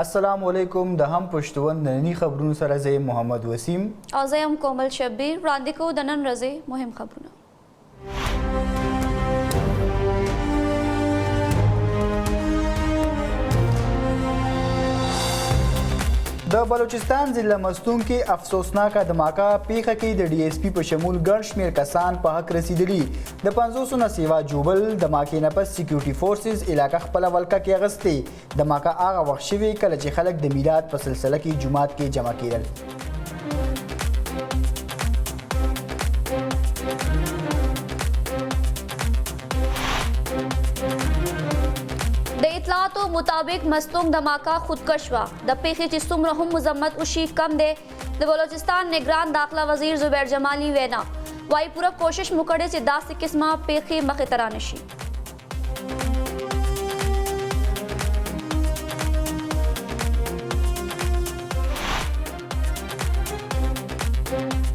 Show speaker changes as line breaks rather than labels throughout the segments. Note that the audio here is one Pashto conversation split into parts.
السلام علیکم د هم پښتون نننی خبرونو سره زه محمد وسیم
او زه یم کومل شبیر وړاندې کوو د نن ورځې مهم خبرونه.
د بلوچستان ضلع مستون کې افسوسناکه دماکه پیښه کې د ډي ایس پی په شمول ګڼ شمېر کسان په حق رسیدلي. د 500 نه سیوا جوبل دماکې نه پس سکیورټي فورسز علاقه خپله ولکه کې اغستې. دماکه هغه وخت شوې کله چې خلک د میلاد په سلسله کې جومات کې جمع کېدل.
د اطلاعاتو مطابق مستونګ دماکه خودکش وه. د پیښې چې څومره هم مذمت وشي کم دی. د بلوچستان نگران داخله وزیر زبیر جمالي وینا وایي پوره کوشش مو کړی چې داسې قسمه پیښې مخې ته رانشي.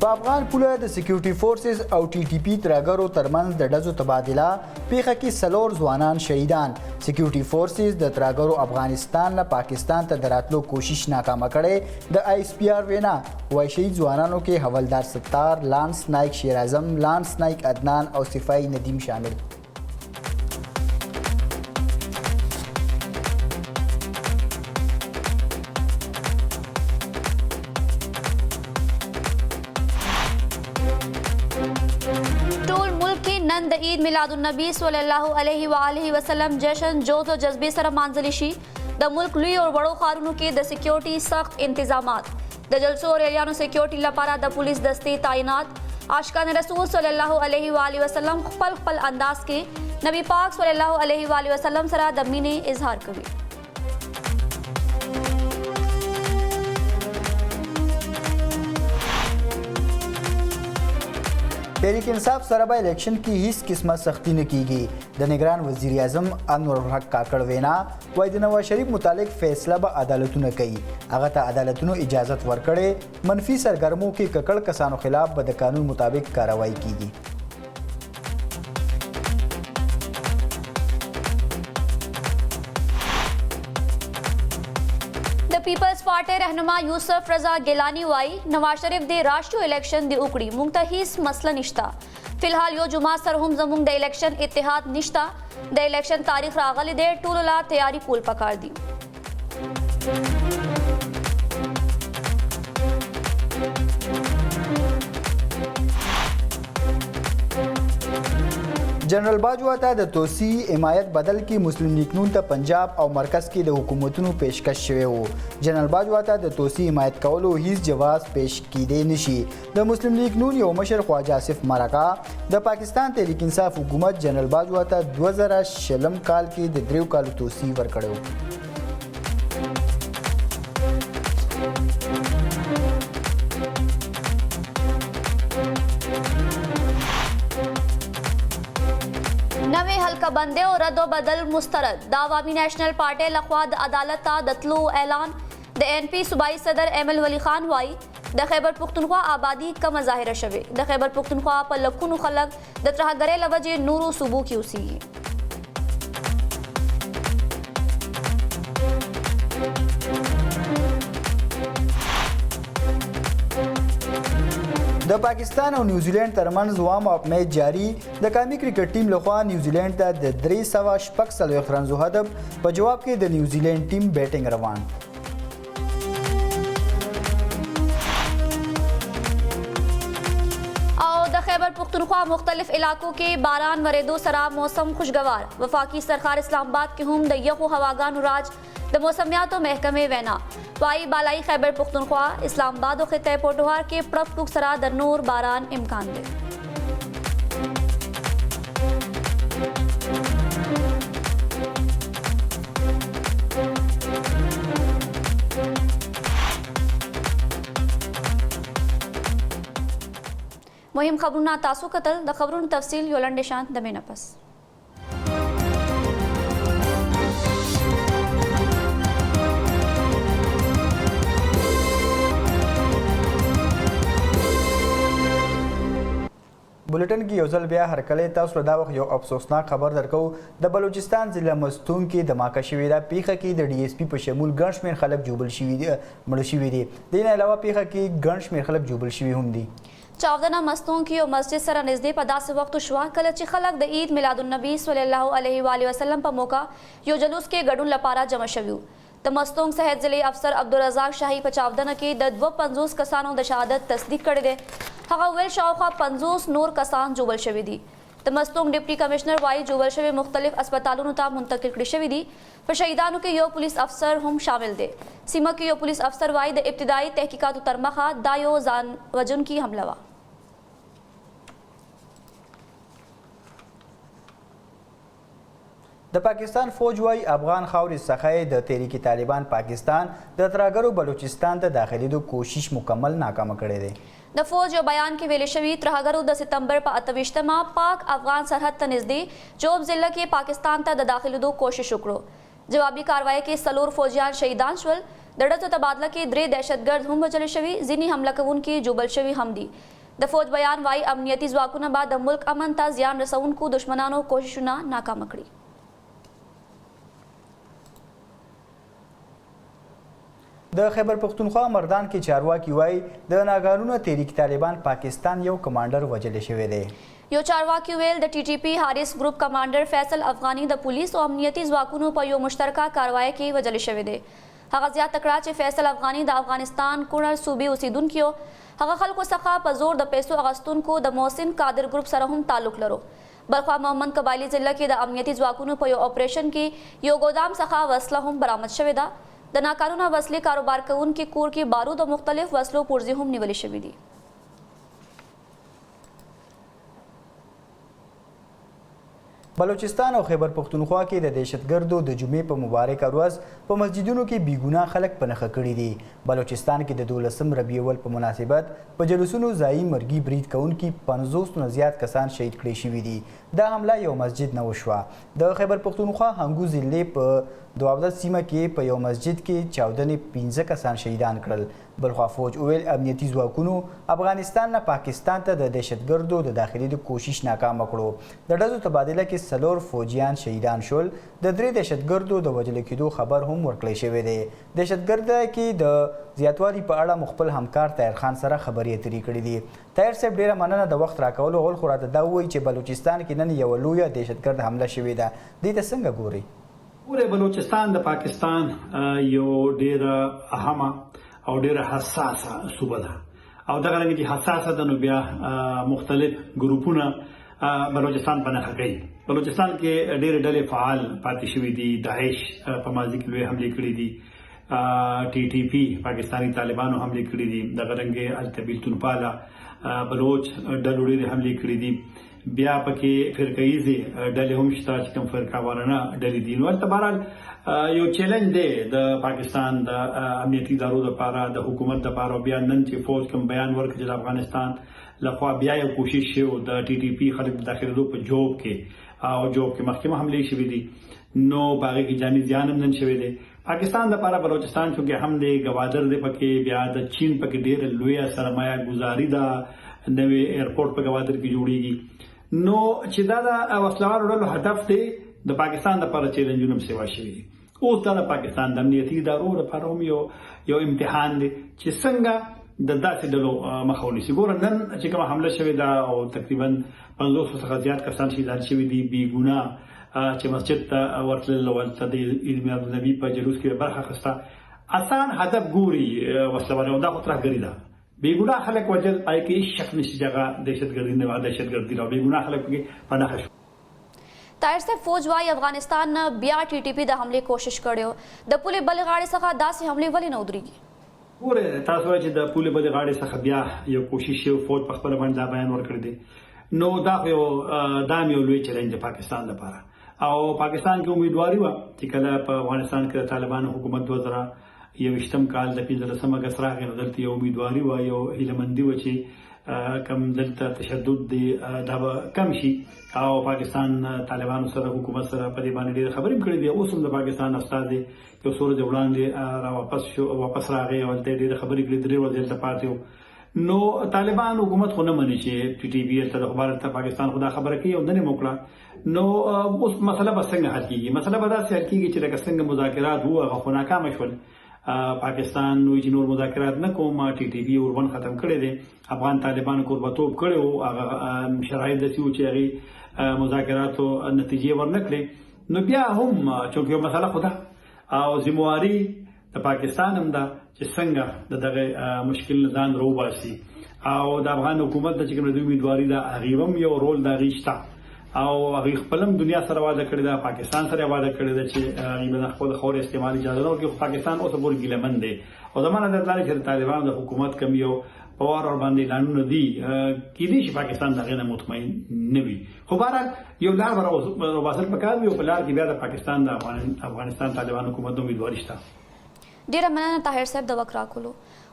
په افغان پوله د سکیورټي فورسز او ټي ټي پی ترهګرو ترمنځ د ډزو تبادله پیښه کې 4 ځوانان شهیدان. سکیورټي فورسز د ترهګرو افغانستان نه پاکستان ته د راتلو کوشش ناکامه کړې. د آی اس پی آر وینا وایي شهید ځوانانو کې حولدار ستار، لانس نایک شیر اعظم، لانس نایک عدنان او صفائی ندیم شامل.
نن د عید میلاد النبی صلی الله علیه و آله وسلم جشن جوش او جذبې سره مانځلی شي. د ملک لوی او وړو ښارونو کې د سکیورټي سخت انتظامات. د جلسو او ریلیانو سکیورټي لپاره د پولیس دستې تعینات. عاشقان رسول صلی الله علیه و آله وسلم خپل انداز کې نبی پاک صلی الله علیه و آله وسلم سره د مینې اظهار کوي.
تحریک انصاف سره به الیکشن کې هیڅ قسمه سختی نه کیږي. د نگران وزیر اعظم انور الحق کاکړ وینا وایي د نواز شریف متعلق فیصله به عدالتونه کوي. هغه ته عدالتونو اجازت ورکړې. منفي سرګرمو کې ککړ کسانو خلاف به د قانون مطابق کاروایی کیږي.
پیپلز پارٹی رہنما یوسف رضا گیلانی وائی نواز شریف دے راشٹریو الیکشن دی اکڑی مونږ ته هیڅ مسله نشتا. فلحال یو جمعه سره هم زمونږ د الیکشن اتحاد نشتا. د الیکشن تاریخ راغلی دی، ټولو لا تیاری کول پکار دی.
جنرال باجوه ته د توسیع حمایت بدل کې مسلم لیگ نون ته پنجاب او مرکز کې د حکومتونو پیشکش شوی وو. جنرال باجوه ته د توسیع حمایت کولو هیڅ جواز پیش کیدی نشي. د مسلم لیگ نون یو مشر خواجه آصف مرکه د پاکستان تحریک انصاف حکومت جنرال باجوه ته 2000 کال کې د 3 کالو توسیع ورکړو.
نوې حلقه بندۍ او رد و بدل مسترد. د عوامي نیشنل پارټۍ لخوا د عدالت ته د تلو اعلان. د ان پی صوبایي صدر ایمل ولی خان وایي د خیبر پښتونخوا آبادي کمه ظاهره شوې. د خیبر پښتونخوا په لکونو خلک د ترهګرۍ له وجې نورو صوبو کې اوسېږي.
د پاکستان او نیوزیلینډ ترمنځ وام اپ میچ جاری. د قومي کرکټ ټیم لخوا نیوزیلینډ ته د 346 رنزو هدف په جواب کې د نیوزیلینډ ټیم بیټینګ روان.
او د خیبر پختونخوا مختلف علاقو کې باران ورېدو سره موسم خوشګوار. وفاقي سرکار اسلام آباد کې هم د یخو هواګانو راج. د موسمیاتو محکمې وینا وایي بالای خیبر پختونخوا، اسلام آباد او خطه پوټوهار کې پړق ټوک سره د نور باران امکان دی. مهم خبرونه تاسو کتل. د خبرونو تفصیل یو لنډ شان د مینه پس.
بولټن کې یو ځل بیا هرکلی تاسو له دا وخت یو افسوسناک خبر درکو د بلوچستان ضلع مستون کې دماکه شوې ده. پیښه کې د ډي اس پي په شمول ګڼ شمېر خلک جوبل شوي دي مړه شوي دي. د نه علاوه پیښه کې ګڼ شمېر خلک جوبل شوي هم دي.
چاودنه مستون کې یو مسجد سره نږدې په داسې وخت شوه کله چې خلک د عید میلاد النبی صلی الله علیه و آله وسلم په موقع یو جلوس کې ګډون لپاره جمع شوي وو. د مستونګ صحت ضلعي افسر عبدالرزاق شاهي په چاودنه کې د 52 کسانو د شهادت تصدیق کړی دی. هغه ویل شاوخوا 50 نور کسان جوبل شوي دي. د مستونګ ډیپټي کمشنر وايي جوبل شوي مختلف اسپتالونو ته منتقل کړي شوي دي. په شهیدانو کې یو پولیس افسر هم شامل دی. سیمه کې یو پولیس افسر وايي د ابتدایي تحقیقاتو تر مخه دا یو ځان وژونکې حمله وه.
د پاکستان فوج وايي افغان خاورې څخه د تحریک طالبان پاکستان د ترهګرو بلوچستان ته داخلېدو کوشش مکمل ناکامه کړی دی.
د فوج یو بیان کې ویلې شوي ترهګرو د سپتمبر په 28مه پاک افغان سرحد ته نږدې جوب ضلع کې پاکستان ته د داخلېدو کوشش وکړو. جوابي کاروایی کې څلور فوجیان شهیدان شول. د ډزو تبادله کې 3 دهشتګرد هم وژل شوي. ځینې حمله کوونکي جوبل شوي هم دي. د فوج بیان وايي امنیتي ځواکونه به د ملک امن ته زیان رسونکو دشمنانو کوششونه ناکامه کړي.
د خیبر پختونخوا مردان کې چارواکي وایي د ناګهانونه تحریک طالبان پاکستان یو کمانډر وژل شوی دی.
یو چارواکي ویل د ټي ټي پي حارث ګروپ کمانډر فیصل افغاني د پولیس او امنیتي ځواکونو په یو مشترکه کاروایی کې وژل شوی دی. هغه زیاته کړه چې فیصل افغاني د افغانستان کونړ صوبې اوسیدونکي و. هغه خلکو څخه په زور د پیسو اخیستونکو د محسن قادر ګروپ سره هم تعلق لرو. بلخوا محمد قبایلی ضلع کې د امنیتي ځواکونو په یو اپریشن کې یو ګودام څخه وسله هم برآمد شوې ده. د ناقانونه وسلې کاروبار کوونکي کور کې بارود او مختلف وسلو پرزې هم نیولې شوي دي.
بلوچستان او خیبر پختونخوا کې د دهشتګردو د جمعې په مبارکه ورځ په مسجدونو کې بیګناه خلک په نښه کړي دي. بلوچستان کې د 12 ربیع الاول په مناسبت په جلوسونو ځایي مرګي برید کوونکي 50 نه زیات کسان شهید کړي شوي دي. دا حمله یو مسجد نه وشوه. د خیبر پختونخوا هنګو ضلع په دوابده سیمه کې په یو مسجد کې چاودنې 15 کسان شهیدان کړل. بلخوا فوج ویل امنیتي ځواکونو افغانستان نه پاکستان ته د دهشتګردو د داخلېدو کوشش ناکامه کړو. د ډزو تبادله کې 4 فوجیان شهیدان شول. د 3 دهشتګردو د وژل کېدو خبر هم ورکړی شوی دی. دهشتګرد کې د زیاتوالي په اړه مخبل همکار طاهر خان سره خبرې اترې کړې دي. طاهر صاحب ډیره مننه د وخت راکولو. اول خو راته دا ووایي چې بلوچستان کې نن یوه لویه دهشتګرد حمله شوې ده. دې ته څنګه ګورئ؟
پوره بلوچستان د پاکستان یو ډیره اهمه او ډیره حساسه صوبه ده او دغه رنګ چې حساسه ده نو بیا مختلف ګروپونه بلوچستان په نښه کوي. بلوچستان کې ډیره ډلې فعال پاتې شوي دي. داعش په ماضي کې لوی حملې کړي دي. ټي ټي پي پاکستاني طالبانو حملې کړي دي. دغه رنګ التبیل تنپاله بلوچ ډلو ډیرې حملې کړي دي. بیا پکې فرقهیزې ډلې هم شته چې کوم فرقه وارانه ډلې دي. نو هلته بهرحال یو چیلنج دی د پاکستان د امنیتي ادارو دپاره د حکومت دپاره. بیا نن چې فوج کوم بیان ورکړ چې د افغانستان لخوا بیا یو کوشش شوی د ټي ټي پي خلک د داخلېدو په جوب کې او جوب کې مخکې حملې شوي دي. نو په هغې کې جاني زیان هم نن شوی دی. پاکستان دپاره بلوچستان چونکې هم دی ګوادر دی پکې. بیا د چین پکې ډېره لویه سرمایه ګزاري ده. نوی ایرپورټ په ګوادر کې جوړیږي. نو چې دا د وسلوالو ډلو هدف دی د پاکستان دپاره چیلنجونه هم سیوا شوي دي. اوس دا د پاکستان د امنیتي ادارو لپاره هم یو امتحان دی چې څنګه د داسې ډلو مخه ونیسي. ګوره نن چې کومه حمله شوې ده او تقریبا 50 څخه زیات کسان شهیدان شوي دي. بیګناه چې مسجد ته ورتلل او هلته د عید میلاد النبي په جلوس کې برخه اخیسته اسان هدف ګوري وسلوال. دا خو ترهګري ده. بیګناه خلک وژل پای کې هیڅ شک نشي چې هغه دهشتګردي نه دهشتګردي ده. بیګناه خلک پکې په نښه شو.
طاهر صاحب فوج وايي افغانستان نه بیا ټي ټي پي د حملې کوشش کړی و. د پولې بلې غاړې څخه داسې حملې ولې نه ودرېږي؟
ګوره تاسو وایئ چې د پولې بلې غاړې څخه بیا یو کوشش شوی. فوج په خپله باندې دا بیان ورکړی دی. نو دا یو لوی چیلنج د پاکستان لپاره. او پاکستان کې امیدواري وه چې کله په افغانستان کې د طالبانو حکومت 2021 کال د 15 اګست راغی نو دلته یو امیدواري وه یو هیلهمندي وه چې کم دلته تشدد دی دا به کم شي. او پاکستان طالبانو سره حکومت سره په دې باندې ډېرې خبرې هم کړې دي. اوس هم د پاکستان استازی یو څو ورځې وړاندې را واپس راغی او هلته یې ډېرې خبرې کړې. 3 ورځې هلته پاتې و. نو طالبان حکومت خو نه مني چې ټي ټي بي ته د خبره ته پاکستان خدا خبره کوي او نه موکړه نو اوس مسله به څنګه حل کیږي مسله به دا حل کیږي چې د څنګه مذاکرات وو هغه خو ناکام شول پاکستان نو چې نور مذاکرات نه کوم ټي ټي بي اوربن ختم کړي دي افغان طالبان قربتوب کړي او هغه شرایط د سیو چې هغه مذاکراتو نتیجې ورنکړي نو بیا هم چې مسله خدا او ذمہواری د پاکستان هم دا چې څنګه دغه مشکل ځان روباسي او د افغان حکومت د چې کوم د امیدواري دا غیوم یو رول دا غیشتا او هغه خپلم دنیا سره وعده کړی دا پاکستان سره وعده کړی دا چې هغه د خپل خور استعمال اجازه نه ورکړي پاکستان اوس ورګ ګلمن دی او زمانه د لارې چې طالبان د حکومت کم یو پوار اور باندې لانونه دي کې دي چې پاکستان دغه نه مطمئن نه وي خو بهرحال یو لار ورو پکار یو بلار کې بیا د پاکستان د افغانستان طالبان حکومت د امیدواري شته
ډیره مننه طاهر صاحب د وکرا کولو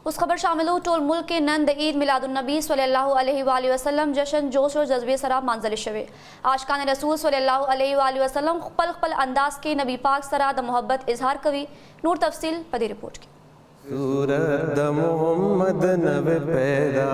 اوس خبر شاملو ټول ملک کې نن د عید میلاد النبی صلی الله علیه و آله وسلم جشن جوش او جذبې سره مانځل شوی عاشقان رسول صلی الله علیه و آله وسلم خپل انداز کې نبی پاک سره د محبت اظهار کوي نور تفصیل په دې رپورت کې
सूरत द मोहम्मद नव पैदा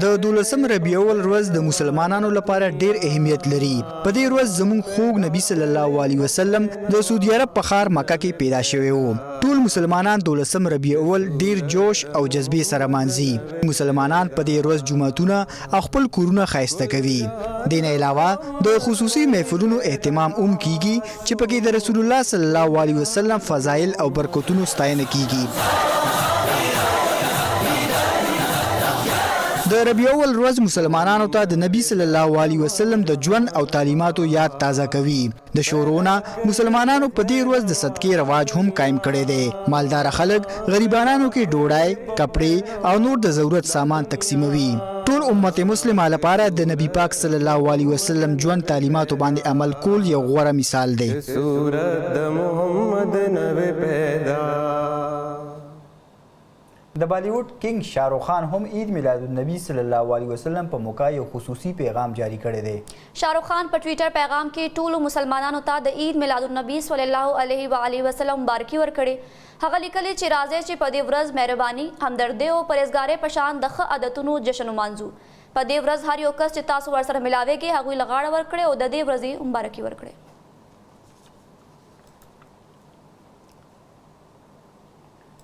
د 12 ربیع اول ورځ د مسلمانانو لپاره ډیر اهمیت لري په دې ورځ زموږ خوږ نبی صلی الله علیه وسلم د سعودي عرب په ښار مکه کې پیدا شوی وو ټول مسلمانان 12 ربیع اول ډیر جوش او جذبې سره مانځي مسلمانان په دې ورځ جمعتونه خپل کورونه ښایسته کوي دین علاوه د خصوصي محفلونو اهتمام کیږي چې پکې د رسول الله صلی الله علیه وسلم فضایل او برکتونو ستاینه کیږي د ربیع اول ورځ مسلمانانو ته د نبی صلی الله علیه وسلم د ژوند او تعلیماتو یاد تازه کوي د شورونه مسلمانانو په دې ورځ د صدقې رواج هم قائم کړی دی مالدار خلک غریبانو کې ډوډۍ کپڑے او نور د ضرورت سامان تقسیموي ټول امت مسلمه لپاره د نبی پاک صلی الله علیه وسلم ژوند تعلیماتو باندې عمل کول یو غوره مثال دی
सूरत द मोहम्मद नव पैदा
د بالیوډ کینګ شاهرخ خان هم عید میلاد النبی صلی الله علیه وسلم په موقع یو خصوصي پیغام جاری کړی دی
شاهرخ خان په ټویټر پیغام کې ټولو مسلمانانو ته د عید میلاد النبی صلی الله علیه و آله وسلم مبارکي ورکړي هغه لیکلي چې راځي چې په دې ورځ مهرباني همدردي او پرهیزګارۍ په شان د ښه عادتونو جشن ومانځو په دې ورځ هر یو کس چې تاسو ورسره ملاويږئ هغوی له غاړه ورکړئ او د دې ورځې مبارکي ورکړئ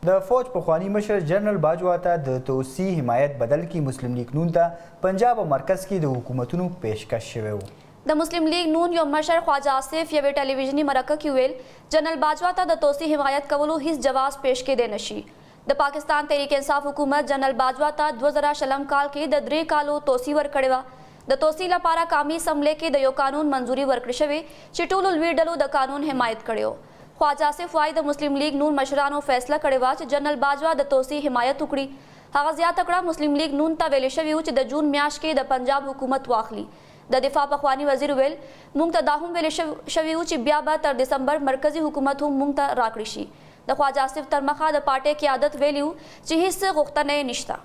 د فوج پخوانی مشر جنرال باجوه ته د توسیع حمایت بدل کی مسلم لیگ نون ته پنجاب او مرکز کې د حکومتونو پیشکش شوی و
د مسلم لیگ نون یو مشر خواجه آصف یوې ټلویزیوني مرکه کې ویل جنرال باجوه ته د توسیع حمایت کولو هیڅ جواز پیش کېدی نشي د پاکستان تحریک انصاف حکومت جنرال باجوه ته 2000 کال کې د 3 کالو توسیع ورکړې وه د توسیع لپاره قومي اسمبلی کې د یو قانون منظوري ورکړې شوې چې ټولو لوی ډلو د قانون حمایت کړی خواجه آصف وايي د مسلم لیگ نون مشرانو فیصله کړې وه چې جنرال باجوه د توسیع حمایت وکړي هغه زیاته کړه مسلم لیگ نون ته ویل شوي و چې د جون میاشت کې د پنجاب حکومت واخلي د دفاع پخوانی وزیر ویل موږ ته دا هم ویل شوي و چې بیا به تر دسمبر مرکزی حکومت هم موږ ته راکړي شي د خواجه آصف تر مخه د پارټۍ قیادت ویلي و چې هیڅ غوښتنه نشته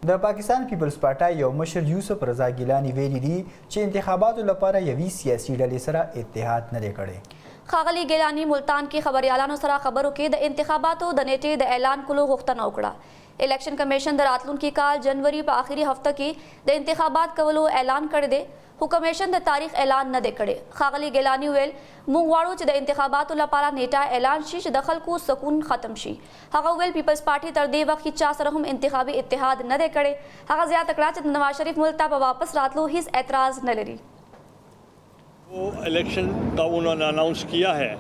د پاکستان پیپلز پارټۍ یو مشر یوسف رضا ګیلانی ویلي دي چې انتخاباتو لپاره یوې سیاسي ډلې سره اتحاد نه دی کړی
ښاغلي ګیلانی ملتان کې خبريالانو سره خبرو کې د انتخاباتو د نیټې د اعلان کولو غوښتنه وکړه الیکشن کمیشن د راتلونکي کال جنوري په آخري هفته کې د انتخابات کولو اعلان کړی دی خو کمیشن د تاریخ اعلان نه دی کړی ښاغلي ګیلانی ویل موږ غواړو چې د انتخاباتو لپاره نیټه اعلان شي چې د خلکو سکون ختم شي هغه ویل پیپلز پارټي تر دې وخت چا سره هم انتخابي اتحاد نه دی کړی هغه زیاته کړه چې نواز شریف ملک ته واپس راتلو هیڅ اعتراض نه لري
वो इलेक्शन का उन्होंने अनाउंस किया है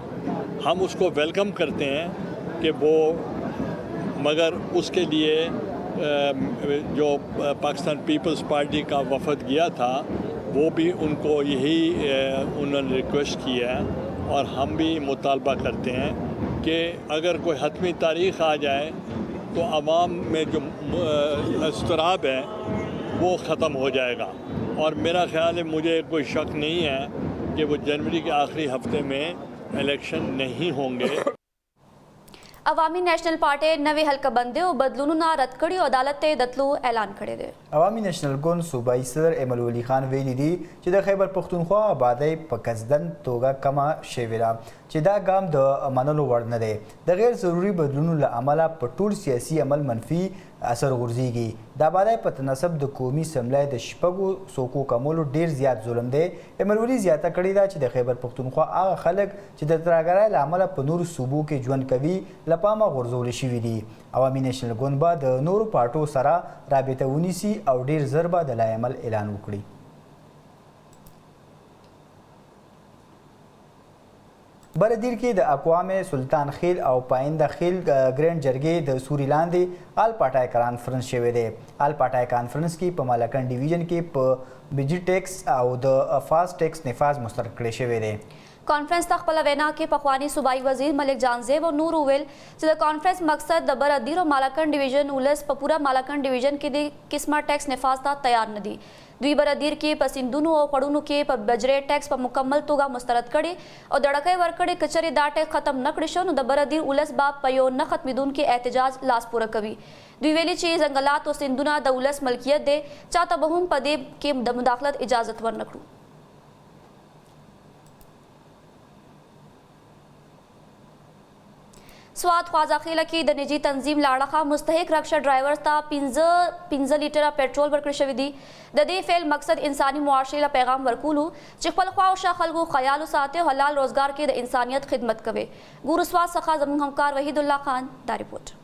हम उसको वेलकम करते हैं कि वो मगर उसके लिए जो पाकिस्तान पीपल्स पार्टी का वफद गया था वो भी उनको यही उन्होंने रिक्वेस्ट किया है और हम भी मुतालबा करते हैं कि अगर कोई हतमी तारीख़ आ जाए तो आवाम में जो इज़्तिराब है वो ख़त्म हो जाएगा और मेरा ख़्याल है मुझे कोई शक नहीं है कि वो जनवरी के आखिरी हफ्ते में इलेक्शन नहीं होंगे
عوامي نېشنل پارټي نوې حلقه بندي او بدلونونه رد کړي او عدالت ته د تلو اعلان کړی دی.
عوامي نېشنل ګوند صوبایي صدر ایمل ولی خان ویلي دي چې د خیبر پښتونخوا آبادی په قصدن توګه کمه شوې ده چې دا ګام د منلو وړ نه دی. د غیر ضروري بدلونونو له امله په ټول سیاسي عمل منفي اثر غورځېږي. د آبادی په تناسب د قومي اسمبلی د شپږو څوکو کمولو ډیر زیات ظلم دی. ایمل ولی زیاته کړې ده چې د خیبر پښتونخوا هغه خلک چې د ترهګرۍ له امله په نورو صوبو کې ژوند کوي له پامه غورځول شوي دي. عوامي نېشنل ګوند به د نورو پارټو سره رابطه ونیسي او ډیر ژر به د لایحه عمل اعلان وکړي. بردیر کې د اقوام سلطان خیل او پاینده خیل ګرینډ جرګې د سوري لاندې آل پاټای کانفرنس شوی دی. آل پاټای کانفرنس کې په مالکن ډیویژن کې په بجلی ټیکس او د فاست ټیکس نفاذ مسترد کړی شوی دی.
کانفرنس ته خپل وینا کې پخوانی صوبایي وزیر ملک جانزیب او نور ویل چې د کانفرنس مقصد د بردیر او مالکن ډیویژن ولس په پورا مالکن ډیویژن کې د قسمه ټیکس نفاذ ته تیار نه دي. دوی بردیر کې په سیندونو او خړونو کې په بجری ټیکس په مکمل توګه مسترد کړي او د ډکې ورکړې کچري دا ټیکس ختم نه کړي شو نو د بردیر ولس با په یو نه ختمیدونکي احتجاج لاس پوره کوي. دوی ویلي چې ځنګلات او سیندونه د ولس ملکیت دی چاته به هم په دې کې د مداخلت اجازت ورنکړو. سوات خواځاخیله کې د نجی تنظیم لاړخه مستحق رکشه ډرایور ته 15 لیټره پېټرول ورکړل شوی دی. د دې فعل مقصد انساني معاشرې له پیغام ورکولو چې خپل خواوشا خلکو خیال وساتي او حلال روزګار کې د انسانیت خدمت کوي. ګورو سوات څخه زموږ همکار وحید الله خان دا رپورټ.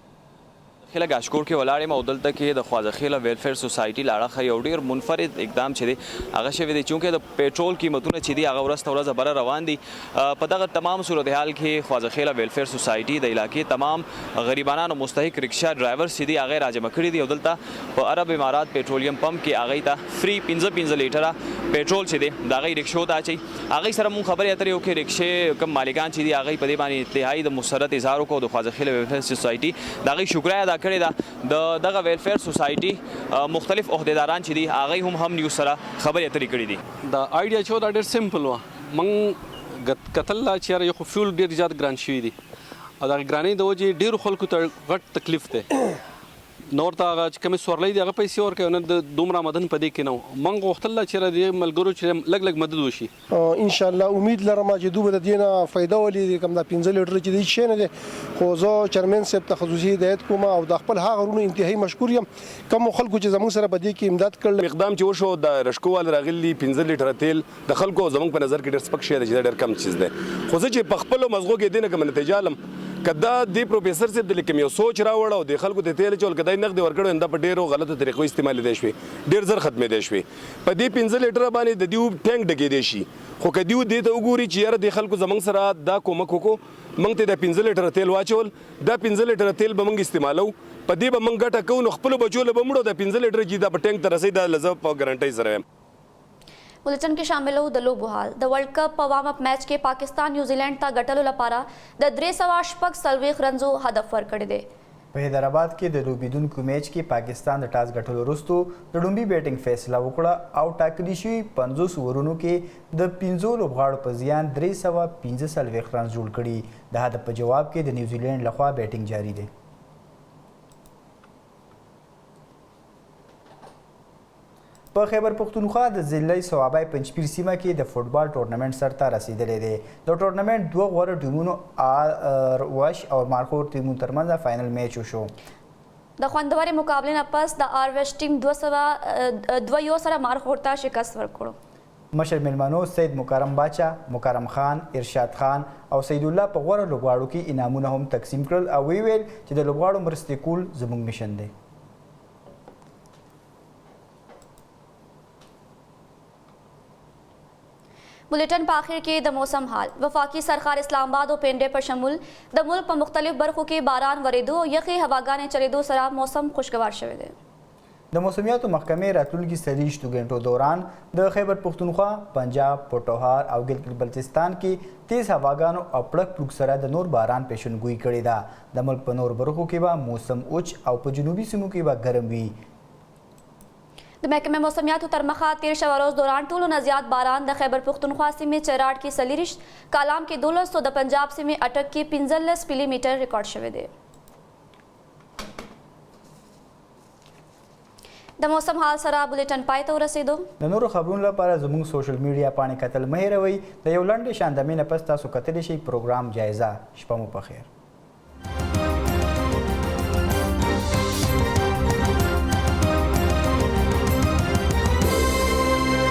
خله گاشکور کې ولاړې ما دلته کې د خوازخیله ویلفیر سوسایټي لاړه یو ډیر منفرد اقدام چې دی هغه شوی دی چې د پېټرول قیمتونه چې دی هغه ورځ بره روان دي. په دغه تمام صورتحال کې خوازخیله ویلفیر سوسایټي د علاقې تمام غریبانو مستحق رکشا ډرایور چې دی هغه راجمع کړي دي او دلته په عرب امارات پېټرولیم پمپ کې هغه ته فری 15 لیټره پېټرول چې دی دا غي رکشو ته اچي. هغه سره مون خبرې اترې وکړې رکشې کم مالکان چې دی هغه په دې باندې انتهایی د مسرت اظهار وکړو. د خوازخیله ویلفیر سوسایټي دا غي شکریا ادا کړې ده. دغه ویلفیر سوسایټي مختلف عہدیداران چې دي هغه هم نیوز سره خبرې اترې کړې دي.
دا آیډیا چې دا ډېر سمپل و. من کتل چې یو فیول ډېر زیات ګران شوی دي او دا ګرانۍ د وجې ډېرو خلکو ته غټ تکلیف دی. نور ته هغه چې کومې سورلۍ دي هغه پیسې ورکوي نه د دومره مدن په دې کې نه. من غوښتل چې د ملګرو چې لږ مدد وشي.
انشاءالله امید لرم چې دوی به د دې نه فایده ولري. کوم دا 15 لیټر چې دی شي نه دی خو زه چیرمن صاحب ته خصوصي هدایت کوم او د خپل هغه ورونو انتهایی مشکور یم کوم خلکو چې زموږ سره په دې کې امداد کړل.
اقدام چې وشو د رشکوال راغلي 15 لیټر تیل د خلکو زموږ په نظر کې ډېر سپک شی دی چې ډېر کم چیز دی. خو زه چې په خپل مزغو کې دینه کوم نتیجه علم کدا دی پروفیسر صاحب د لیکم یو سوچ راوړ او د خلکو د تیل چول کدای نقد ورکړو انده په ډیرو غلطو طریقو استعمال دي شوی ډیر زر ختمې دي شوی. په دې 15 لیټر باندې د دیو ټانک ډګې دي شي خو کدیو دې ته وګوري چې یاره د خلکو زمنګ سره دا کومک وکړو موږ ته د 15 لیټر تیل واچول دا 15 لیټر تیل به موږ استعمالو په دې به موږ ګټه کوو نو خپل بچو له بمړو د 15 لیټر چې دا په ټانک ته رسید لزه په ګارانټي سره.
بلټن کې شامل وو د لوبو حال. د ورلد کپ په وارم اپ میچ کې پاکستان نیوزیلینډ ته ګټلو لپاره د 340 رنزو هدف ورکړی دی.
په حیدرآباد کې د لوبیدونکو میچ کې پاکستان د ټاس ګټلو وروسته د لومړي بیټینګ فیصله وکړه او ټاکلي شوي 50 اوورونو کې د 15 لوبغاړو په زیان 345 رنز جوړ کړي. د هدف په جواب کې د نیوزیلینډ لخوا بیټینګ جاری دی. په خیبر پښتونخوا د ضلعي صوابۍ پنجپیر سیمه کې د فوټبال ټورنمنټ سرته رسیدلی دی. د ټورنمنټ دوه غوره ټیمونو آروش او مارخور ټیمونو ترمنځ فاینل میچ وشو.
د خوندورې مقابلې نه پس د آروش ټیم 2-1 سره مارخور ته شکست ورکړو.
مشر میلمنو سید مکرم باچا، مکرم خان، ارشاد خان او سید الله په غوره لوبغاړو کې انعامونه هم تقسیم کړل او ویل چې د لوبغاړو مرستې کول زموږ مشن دی.
بلټن په آخر کې د موسم حال. وفاقي سرکار اسلام آباد او پنډې پر شمول د ملک په مختلف برخو کې باران ورېدو او یخې هواګانې چلېدو سره موسم خوشګوار شوی دی.
د موسمیاتو محکمې راتلونکي 30 غنټو دوران د خیبر پښتونخوا، پنجاب، پټوهار او ګلګت بلتستان کې تیز هواګانو او پړک پړک سره د نور باران پیشنګویي کړې ده. د ملک په نور برخو کې به موسم اوچ او په جنوبي سیمو کې به ګرم وي.
د محکمې موسمیاتو تر مخه تیر شوه روز دوران ټولو نه زیات باران د خیبر پښتونخوا سیمې چراټ کې 40 کالام کې 12 او د پنجاب سیمې اټک کې 15 ملي میټر ریکارډ شوی دی. د موسم حال سره بولیټن پای ته ورسېدو.
د نورو خبرونو لپاره زموږ سوشل میډیا پاڼې کتل مه هېروئ. د یو لنډې شاندامې نه پس تاسو کتلی شئ پروګرام جایزه. شپه مو په خیر.